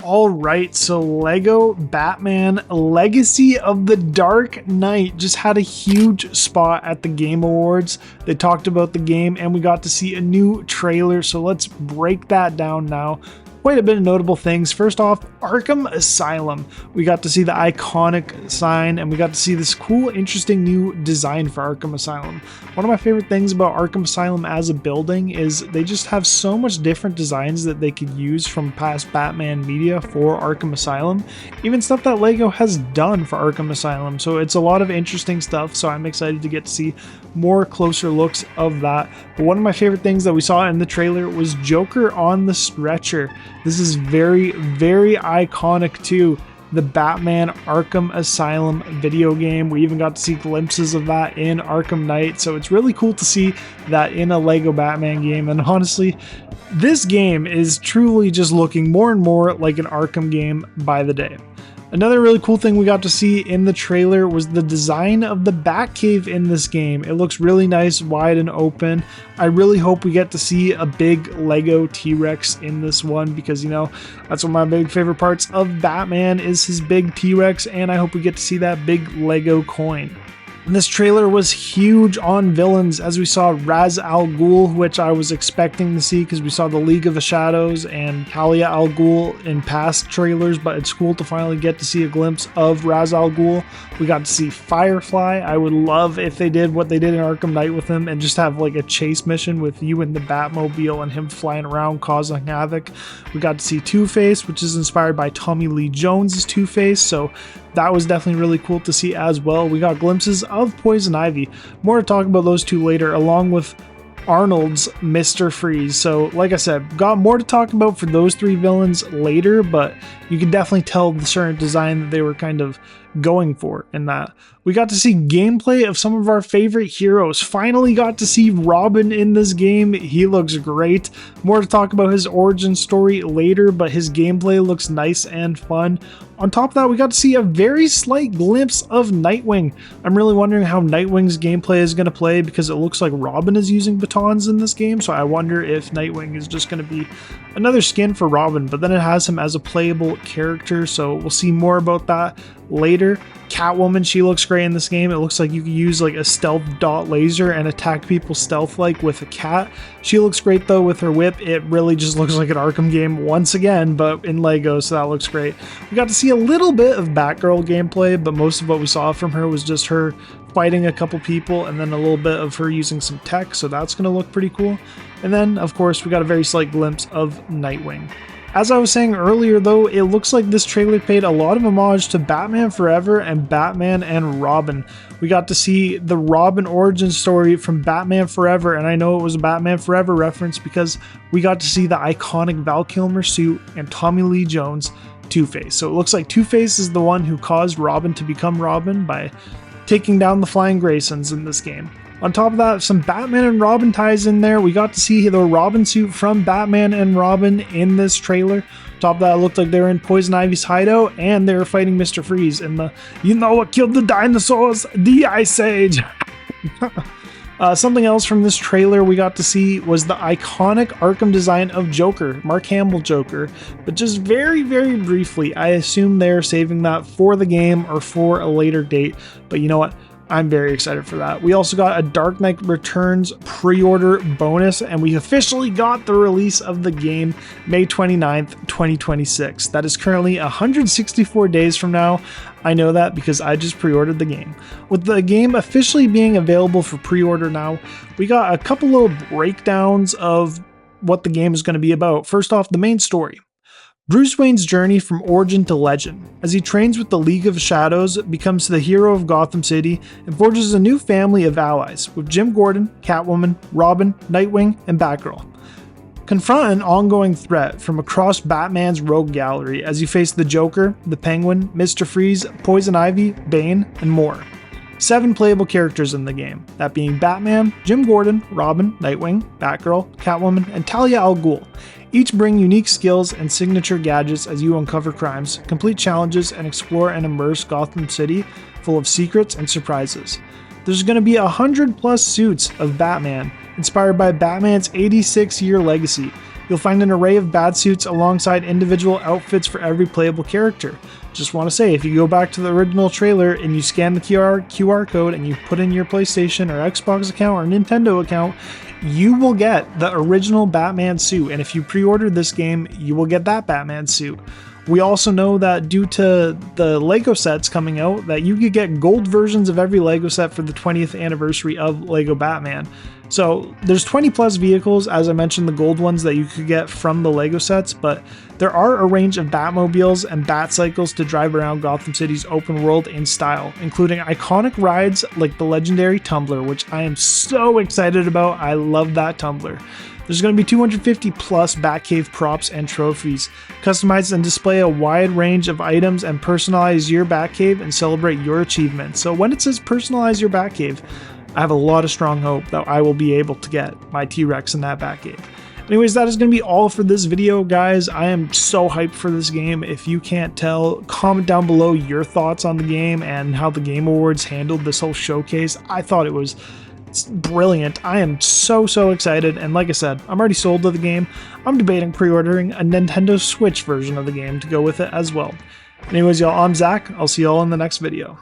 All right, so Lego Batman Legacy of the Dark Knight just had a huge spot at the Game Awards. They talked about the game and we got to see a new trailer, so let's break that down now. Quite a bit of notable things. First off, Arkham Asylum. We got to see the iconic sign and we got to see this cool, interesting new design for Arkham Asylum. One of my favorite things about Arkham Asylum as a building is they just have so much different designs that they could use from past Batman media for Arkham Asylum. Even stuff that Lego has done for Arkham Asylum. So it's a lot of interesting stuff. So I'm excited to get to see more closer looks of that. But one of my favorite things that we saw in the trailer was Joker on the stretcher. This is very, very iconic too. The Batman Arkham Asylum video game. We even got to see glimpses of that in Arkham Knight. So it's really cool to see that in a Lego Batman game. And honestly, this game is truly just looking more and more like an Arkham game by the day. Another really cool thing we got to see in the trailer was the design of the Batcave in this game. It looks really nice, wide and open. I really hope we get to see a big Lego T-Rex in this one because, you know, that's one of my big favorite parts of Batman is his big T-Rex, and I hope we get to see that big Lego coin. And this trailer was huge on villains as we saw Ra's al Ghul, which I was expecting to see because we saw the League of the Shadows and Talia al Ghul in past trailers, but it's cool to finally get to see a glimpse of Ra's al Ghul. We got to see Firefly. I would love if they did what they did in Arkham Knight with him and just have like a chase mission with you in the Batmobile and him flying around causing havoc. We got to see Two-Face, which is inspired by Tommy Lee Jones' Two-Face, so that was definitely really cool to see as well. We got glimpses of Poison Ivy. More to talk about those two later, along with Arnold's Mr. Freeze. So like I said, got more to talk about for those three villains later, but you can definitely tell the certain design that they were kind of going for in that. We got to see gameplay of some of our favorite heroes. Finally got to see Robin in this game. He looks great. More to talk about his origin story later, but his gameplay looks nice and fun. On top of that, we got to see a very slight glimpse of Nightwing. I'm really wondering how Nightwing's gameplay is going to play because it looks like Robin is using batons in this game, so I wonder if Nightwing is just going to be another skin for Robin, but then it has him as a playable character, so we'll see more about that later. Catwoman, she looks great in this game. It looks like you can use like a stealth dot laser and attack people stealth-like with a cat. She looks great though with her whip. It really just looks like an Arkham game once again, but in Lego, so that looks great. We got to see a little bit of Batgirl gameplay, but most of what we saw from her was just her fighting a couple people and then a little bit of her using some tech, so that's going to look pretty cool. And then, of course, we got a very slight glimpse of Nightwing. As I was saying earlier though, it looks like this trailer paid a lot of homage to Batman Forever and Batman and Robin. We got to see the Robin origin story from Batman Forever, and I know it was a Batman Forever reference because we got to see the iconic Val Kilmer suit and Tommy Lee Jones Two-Face. So it looks like Two-Face is the one who caused Robin to become Robin by taking down the Flying Graysons in this game. On top of that, some Batman and Robin ties in there. We got to see the Robin suit from Batman and Robin in this trailer. On top of that, it looked like they were in Poison Ivy's hideout and they were fighting Mr. Freeze in the, you know what killed the dinosaurs? The Ice Age! Something else from this trailer we got to see was the iconic Arkham design of Joker, Mark Hamill Joker, but just very, very briefly. I assume they're saving that for the game or for a later date, but you know what? I'm very excited for that. We also got a Dark Knight Returns pre-order bonus, and we officially got the release of the game May 29th, 2026. That is currently 164 days from now. I know that because I just pre-ordered the game. With the game officially being available for pre-order now, we got a couple little breakdowns of what the game is going to be about. First off, the main story. Bruce Wayne's journey from origin to legend, as he trains with the League of Shadows, becomes the hero of Gotham City, and forges a new family of allies, with Jim Gordon, Catwoman, Robin, Nightwing, and Batgirl. Confront an ongoing threat from across Batman's rogue gallery as you face the Joker, the Penguin, Mr. Freeze, Poison Ivy, Bane, and more. 7 playable characters in the game, that being Batman, Jim Gordon, Robin, Nightwing, Batgirl, Catwoman, and Talia al Ghul. Each bring unique skills and signature gadgets as you uncover crimes, complete challenges, and explore and immerse Gotham City full of secrets and surprises. There's going to be 100+ suits of Batman, inspired by Batman's 86-year legacy. You'll find an array of Batsuits alongside individual outfits for every playable character. Just want to say, if you go back to the original trailer and you scan the QR code and you put in your PlayStation or Xbox account or Nintendo account, you will get the original Batman suit. And if you pre-order this game, you will get that Batman suit. We also know that due to the LEGO sets coming out, that you could get gold versions of every LEGO set for the 20th anniversary of LEGO Batman. So there's 20 plus vehicles, as I mentioned, the gold ones that you could get from the LEGO sets, but there are a range of Batmobiles and Batcycles to drive around Gotham City's open world in style, including iconic rides like the legendary Tumbler, which I am so excited about. I love that Tumbler. There's going to be 250 plus Batcave props and trophies. Customize and display a wide range of items and personalize your Batcave and celebrate your achievements. So when it says personalize your Batcave, I have a lot of strong hope that I will be able to get my T-Rex in that Batcave. Anyways, that is going to be all for this video, guys. I am so hyped for this game. If you can't tell, comment down below your thoughts on the game and how the Game Awards handled this whole showcase. I thought it was brilliant. I am so excited, and like I said, I'm already sold to the game. I'm debating pre-ordering a Nintendo Switch version of the game to go with it as well. Anyways, y'all, I'm Zach. I'll see y'all in the next video.